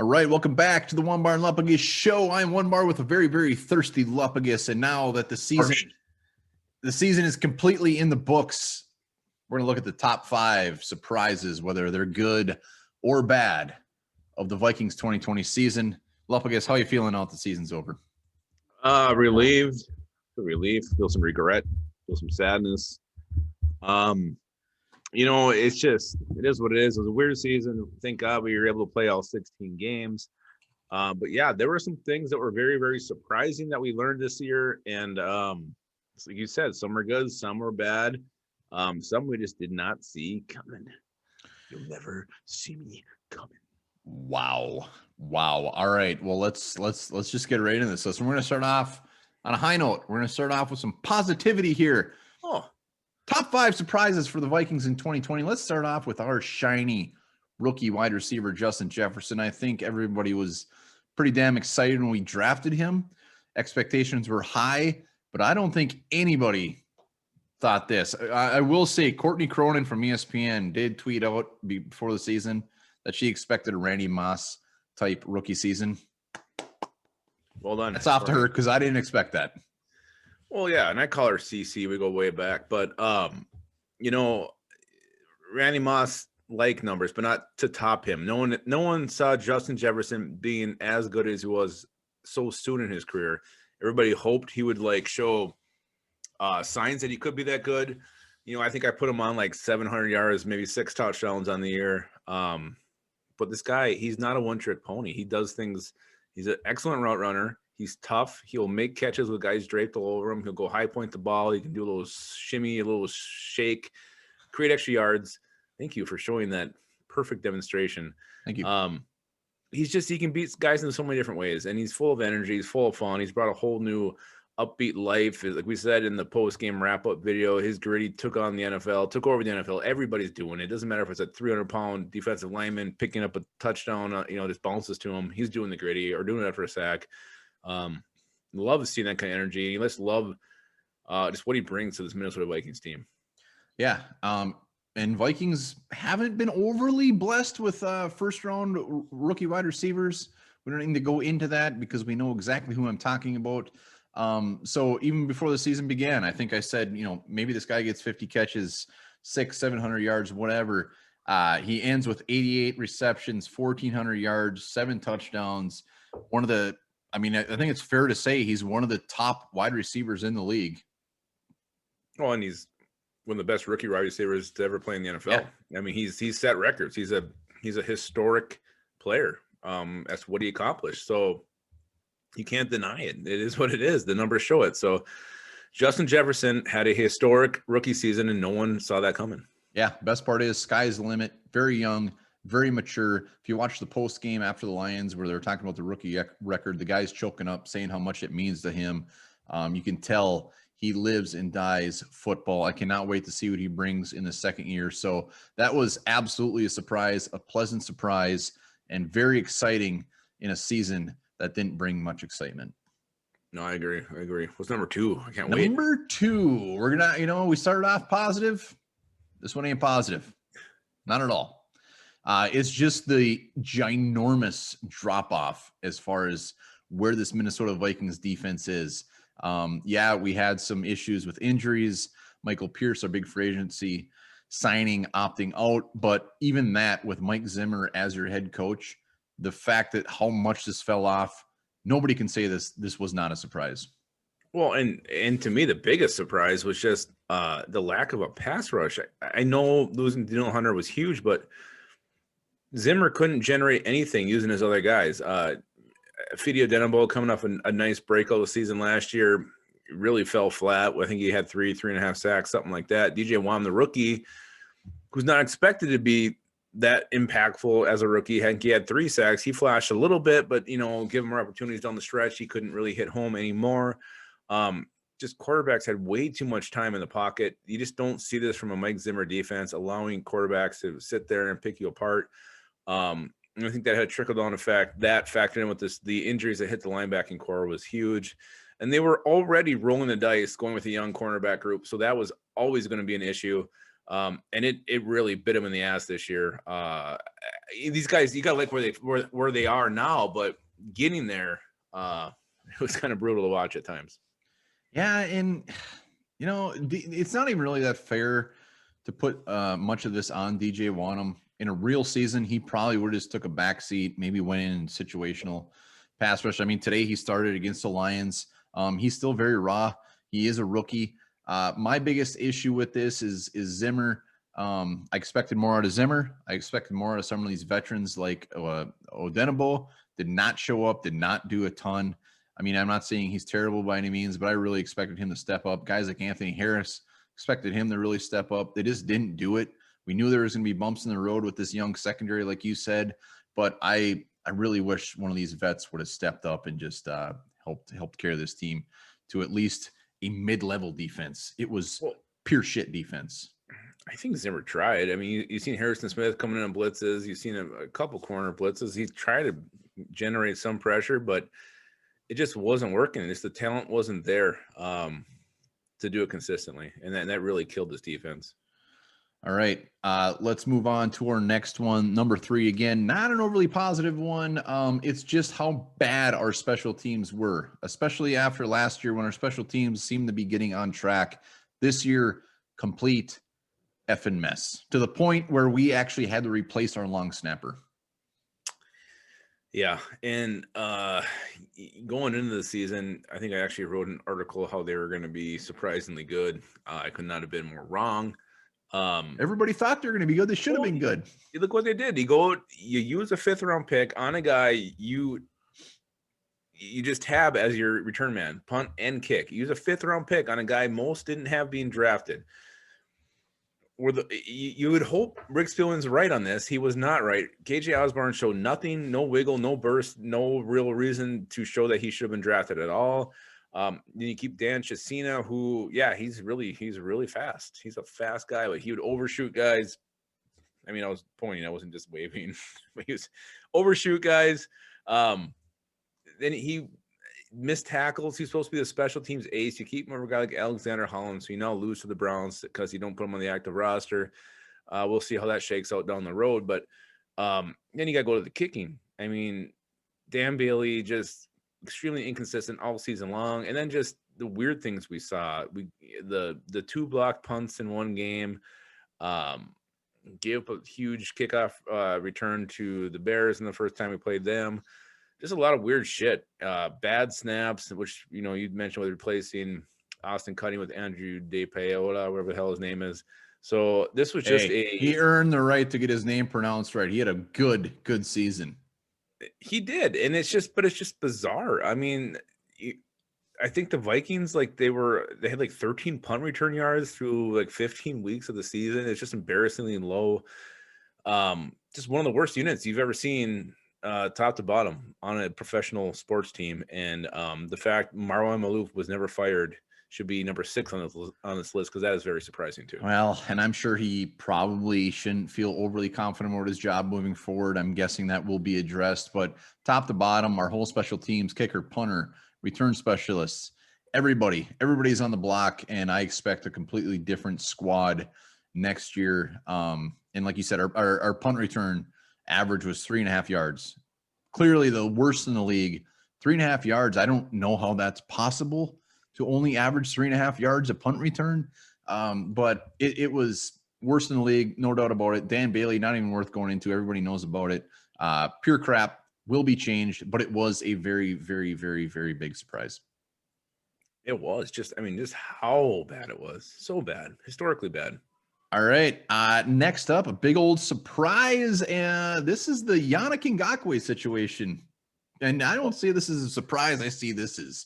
right, welcome back to the One Bar and Lupagus show. I'm One Bar with a very, very thirsty Lupagus, and now that the season is completely in the books, we're gonna look at the top 5 surprises, whether they're good or bad, of the Vikings 2020 season. Lupagus, how you feeling now that the season's over? Relieved, feel some regret, feel some sadness. It is what it is. It was a weird season. Thank God we were able to play all 16 games. But yeah, there were some things that were very, very surprising that we learned this year. And like you said, some were good, some were bad. Some we just did not see coming. You'll never see me coming. Wow. All right. Well, let's just get right into this. So we're going to start off on a high note. We're going to start off with some positivity here. Top 5 surprises for the Vikings in 2020. Let's start off with our shiny rookie wide receiver, Justin Jefferson. I think everybody was pretty damn excited when we drafted him. Expectations were high, but I don't think anybody thought this. I will say Courtney Cronin from ESPN did tweet out before the season that she expected a Randy Moss type rookie season. Well done. That's off to her because I didn't expect that. Well, yeah, and I call her CC. We go way back. But, Randy Moss like numbers, but not to top him. No one saw Justin Jefferson being as good as he was so soon in his career. Everybody hoped he would show signs that he could be that good. I think I put him on 700 yards, maybe 6 touchdowns on the year. But this guy, he's not a one-trick pony. He does things. He's an excellent route runner. He's tough. He'll make catches with guys draped all over him. He'll go high point the ball. He can do a little shimmy, a little shake, create extra yards. Thank you for showing that perfect demonstration. Thank you. He can beat guys in so many different ways, and he's full of energy. He's full of fun. He's brought a whole new upbeat life. Like we said in the post-game wrap-up video, his gritty took over the NFL. Everybody's doing it. It doesn't matter if it's a 300-pound defensive lineman picking up a touchdown, just bounces to him. He's doing the gritty or doing it after a sack. Love seeing that kind of energy. Let's love just what he brings to this Minnesota Vikings team. Yeah. And Vikings haven't been overly blessed with first-round rookie wide receivers. We don't need to go into that because we know exactly who I'm talking about. So even before the season began, I think I said, maybe this guy gets 50 catches, 700 yards, whatever. He ends with 88 receptions, 1,400 yards, 7 touchdowns. I think it's fair to say he's one of the top wide receivers in the league. Well, and he's one of the best rookie wide receivers to ever play in the NFL. Yeah. I mean, he's set records. He's a historic player. That's what he accomplished. So you can't deny it. It is what it is. The numbers show it. So Justin Jefferson had a historic rookie season, and no one saw that coming. Yeah, best part is sky's the limit. Very young, very mature. If you watch the post game after the Lions where they're talking about the rookie record, the guy's choking up, saying how much it means to him. You can tell he lives and dies football. I cannot wait to see what he brings in the second year. So that was absolutely a surprise, a pleasant surprise, and very exciting in a season that didn't bring much excitement. No, I agree. What's number 2? I can't wait. Number 2, we're gonna, we started off positive. This one ain't positive, not at all. It's just the ginormous drop off as far as where this Minnesota Vikings defense is. We had some issues with injuries. Michael Pierce, our big free agency signing, opting out, but even that with Mike Zimmer as your head coach, the fact that how much this fell off, nobody can say this was not a surprise. Well, and to me, the biggest surprise was just the lack of a pass rush. I know losing Daniel Hunter was huge, but Zimmer couldn't generate anything using his other guys. Fidio Denabo coming off a nice breakout of the season last year, really fell flat. I think he had 3.5 sacks, something like that. DJ Wam, the rookie, who's not expected to be that impactful as a rookie. He had 3 sacks. He flashed a little bit, but, give him more opportunities down the stretch. He couldn't really hit home anymore. Just quarterbacks had way too much time in the pocket. You just don't see this from a Mike Zimmer defense, allowing quarterbacks to sit there and pick you apart. And I think that had a trickle-down effect. That factored in with the injuries that hit the linebacking core was huge. And they were already rolling the dice going with a young cornerback group, so that was always going to be an issue. And it really bit him in the ass this year. These guys, you got to like where they are now, but getting there, it was kind of brutal to watch at times. Yeah, and it's not even really that fair to put much of this on DJ Wanham. In a real season, he probably would have just took a back seat, maybe went in situational pass rush. I mean, today he started against the Lions. He's still very raw. He is a rookie. My biggest issue with this is Zimmer. I expected more out of Zimmer. I expected more out of some of these veterans like Odenabo. Did not show up, did not do a ton. I mean, I'm not saying he's terrible by any means, but I really expected him to step up. Guys like Anthony Harris, expected him to really step up. They just didn't do it. We knew there was going to be bumps in the road with this young secondary, like you said, but I really wish one of these vets would have stepped up and just helped carry this team to at least a mid-level defense. It was pure shit defense. I think Zimmer tried. I mean, you've seen Harrison Smith coming in on blitzes. You've seen a couple corner blitzes. He tried to generate some pressure, but it just wasn't working. Just the talent wasn't there to do it consistently, and that really killed this defense. All right, let's move on to our next one. Number 3, again, not an overly positive one. It's just how bad our special teams were, especially after last year when our special teams seemed to be getting on track. This year, complete effing mess, to the point where we actually had to replace our long snapper. Yeah, and going into the season, I think I actually wrote an article how they were going to be surprisingly good. I could not have been more wrong. Everybody thought they were going to be good. They should have been good. Look what they did. You use a 5th round pick on a guy you just tab as your return man, punt and kick. You use a 5th round pick on a guy most didn't have being drafted. You would hope Rick Spielman's right on this. He was not right. KJ Osborne showed nothing, no wiggle, no burst, no real reason to show that he should have been drafted at all. Then you keep Dan Chesina, who, he's really fast. He's a fast guy, but he would overshoot guys. I mean, I was pointing, I wasn't just waving, but he was overshoot guys. Then he missed tackles. He's supposed to be the special teams ace. You keep him over a guy like Alexander Holland, so you now lose to the Browns because you don't put him on the active roster. We'll see how that shakes out down the road. But then you got to go to the kicking. I mean, Dan Bailey just extremely inconsistent all season long. And then just the weird things we saw. The 2 blocked punts in one game, gave up a huge kickoff return to the Bears in the first time we played them. Just a lot of weird shit. Bad snaps, which, you'd mentioned with replacing Austin Cutting with Andrew DePaola, whatever the hell his name is. So this was just he earned the right to get his name pronounced right. He had a good season. He did. And it's just bizarre. I mean, I think the Vikings, they had 13 punt return yards through 15 weeks of the season. It's just embarrassingly low. Just one of the worst units you've ever seen, top to bottom on a professional sports team. And the fact Marwan Malouf was never fired should be number 6 on this list, because that is very surprising too. Well, and I'm sure he probably shouldn't feel overly confident about his job moving forward. I'm guessing that will be addressed, but top to bottom, our whole special teams, kicker, punter, return specialists, everybody's on the block, and I expect a completely different squad next year. And like you said, our punt return average was 3.5 yards. Clearly the worst in the league. 3.5 yards. I don't know how that's possible to only average 3.5 yards a punt return. But it was worse in the league, no doubt about it. Dan Bailey, not even worth going into. Everybody knows about it. Pure crap, will be changed, but it was a very, very, very, very big surprise. It was just how bad it was. So bad, historically bad. All right. Next up, a big old surprise. This is the Yannick Ngakoue situation. And I don't see this as a surprise. I see this as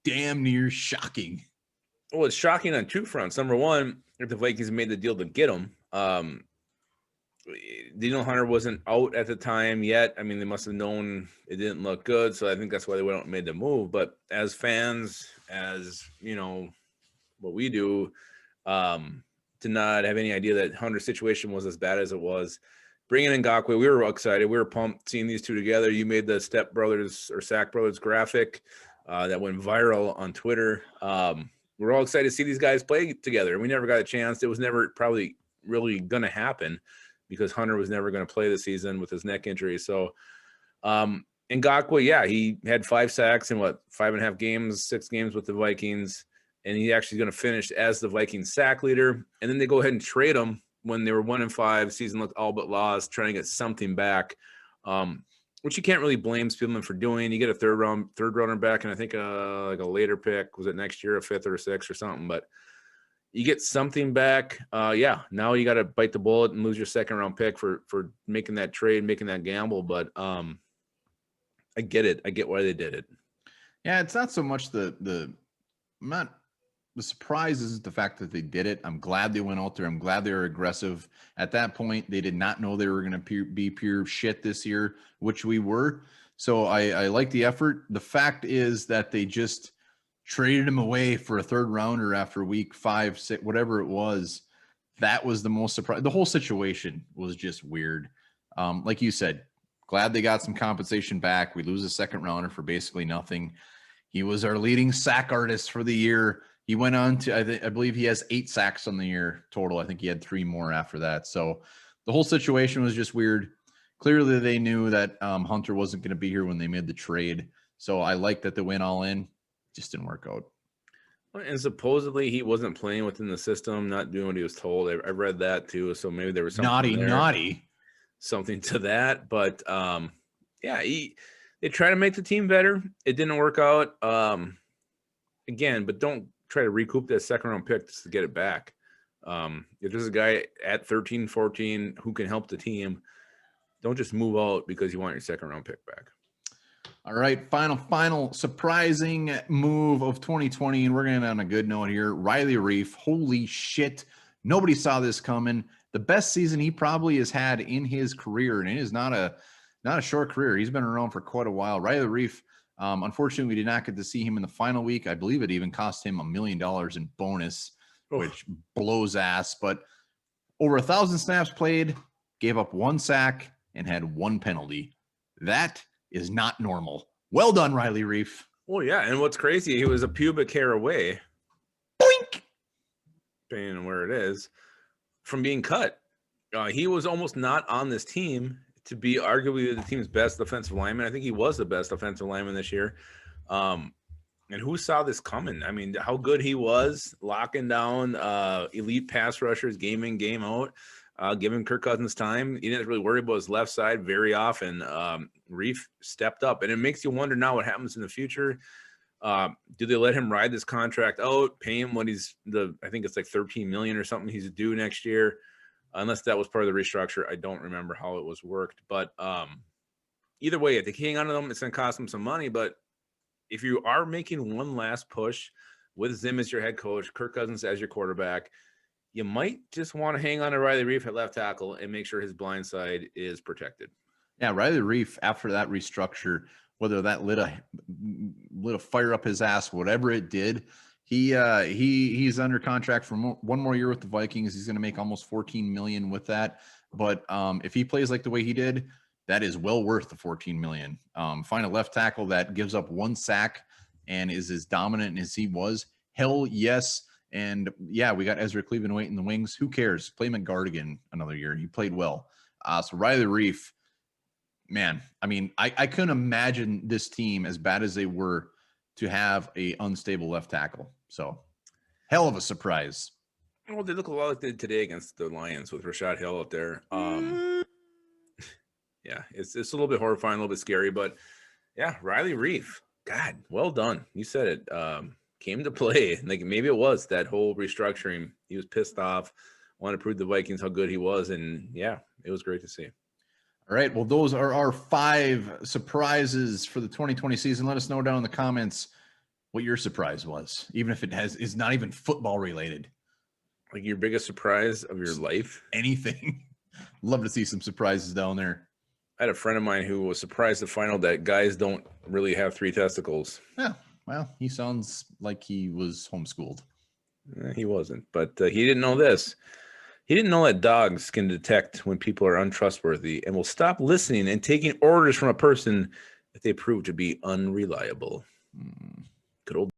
damn near shocking. Well, it's shocking on 2 fronts. Number one, if the Vikings made the deal to get him, Daniel Hunter wasn't out at the time yet. I mean, they must have known it didn't look good. So I think that's why they went out and made the move. But as fans, as what we do, to not have any idea that Hunter's situation was as bad as it was. Bringing in Ngakoue, we were excited. We were pumped seeing these two together. You made the Step Brothers or Sack Brothers graphic that went viral on Twitter. We're all excited to see these guys play together. We never got a chance. It was never probably really going to happen because Hunter was never going to play the season with his neck injury. So, Ngakoue, yeah, he had 5 sacks in 5.5 games, 6 games with the Vikings, and he actually going to finish as the Vikings sack leader. And then they go ahead and trade him when they were 1-5, season looked all but lost, trying to get something back, which you can't really blame Spielman for doing. You get a third rounder back, and I think like a later pick, was it next year, a 5th or a 6th or something, but you get something back. Yeah, now you got to bite the bullet and lose your 2nd round pick for making that trade, making that gamble. But I get it. I get why they did it. Yeah, it's not so much the surprise is the fact that they did it. I'm glad they went out there. I'm glad they were aggressive. At that point, they did not know they were going to be pure shit this year, which we were. So I like the effort. The fact is that they just traded him away for a 3rd rounder after week 5, 6, whatever it was. That was the most surprise. The whole situation was just weird. Like you said, glad they got some compensation back. We lose a 2nd rounder for basically nothing. He was our leading sack artist for the year. He went on to, I believe he has 8 sacks on the year total. I think he had 3 more after that. So the whole situation was just weird. Clearly they knew that Hunter wasn't going to be here when they made the trade. So I like that they went all in. Just didn't work out. And supposedly he wasn't playing within the system, not doing what he was told. I read that too. So maybe there was something naughty, something to that. But yeah, they try to make the team better. It didn't work out. Again, but don't try to recoup that 2nd round pick just to get it back. If there's a guy at 13, 14 who can help the team, don't just move out because you want your 2nd round pick back. All right, final surprising move of 2020, and we're going to end on a good note here. Riley Reef, holy shit, nobody saw this coming. The best season he probably has had in his career, and it is not a short career. He's been around for quite a while. Riley Reef, unfortunately, we did not get to see him in the final week. I believe it even cost him $1 million in bonus, which blows ass. But over 1,000 snaps played, gave up 1 sack, and had 1 penalty. That is not normal. Well done, Riley Reef. Well, yeah, and what's crazy, he was a pubic hair away, boink, depending on where it is, from being cut. He was almost not on this team to be arguably the team's best offensive lineman. I think he was the best offensive lineman this year. And who saw this coming? I mean, how good he was locking down elite pass rushers game in, game out. Giving Kirk Cousins time. He didn't really worry about his left side very often. Reef stepped up, and it makes you wonder now what happens in the future. Do they let him ride this contract out, pay him what I think it's like $13 million or something he's due next year, unless that was part of the restructure. I don't remember how it was worked, but either way, if they hang on to them, it's going to cost them some money. But if you are making one last push with Zim as your head coach, Kirk Cousins as your quarterback, you might just want to hang on to Riley Reef at left tackle and make sure his blind side is protected. Yeah, Riley Reef, after that restructure, whether that lit a fire up his ass, whatever it did, he's under contract for one more year with the Vikings. He's going to make almost $14 million with that. But if he plays like the way he did, that is well worth the $14 million. Find a left tackle that gives up 1 sack and is as dominant as he was. Hell yes. And yeah, we got Ezra Cleveland waiting in the wings. Who cares? Play him at guard again another year. He played well. So Riley Reef, man, I mean, I couldn't imagine this team, as bad as they were, to have a unstable left tackle. So hell of a surprise. Well, they look a lot like they did today against the Lions with Rashad Hill out there. Yeah, it's a little bit horrifying, a little bit scary, but yeah, Riley Reef, God, well done. You said it. Came to play. Like maybe it was that whole restructuring. He was pissed off, wanted to prove the Vikings how good he was, and yeah, it was great to see. All right, well, those are our 5 surprises for the 2020 season. Let us know down in the comments what your surprise was, even if it is not even football related. Like your biggest surprise of your life? Anything. Love to see some surprises down there. I had a friend of mine who was surprised to find out that guys don't really have 3 testicles. Yeah. Well, he sounds like he was homeschooled. He wasn't, but he didn't know this. He didn't know that dogs can detect when people are untrustworthy and will stop listening and taking orders from a person if they prove to be unreliable. Good old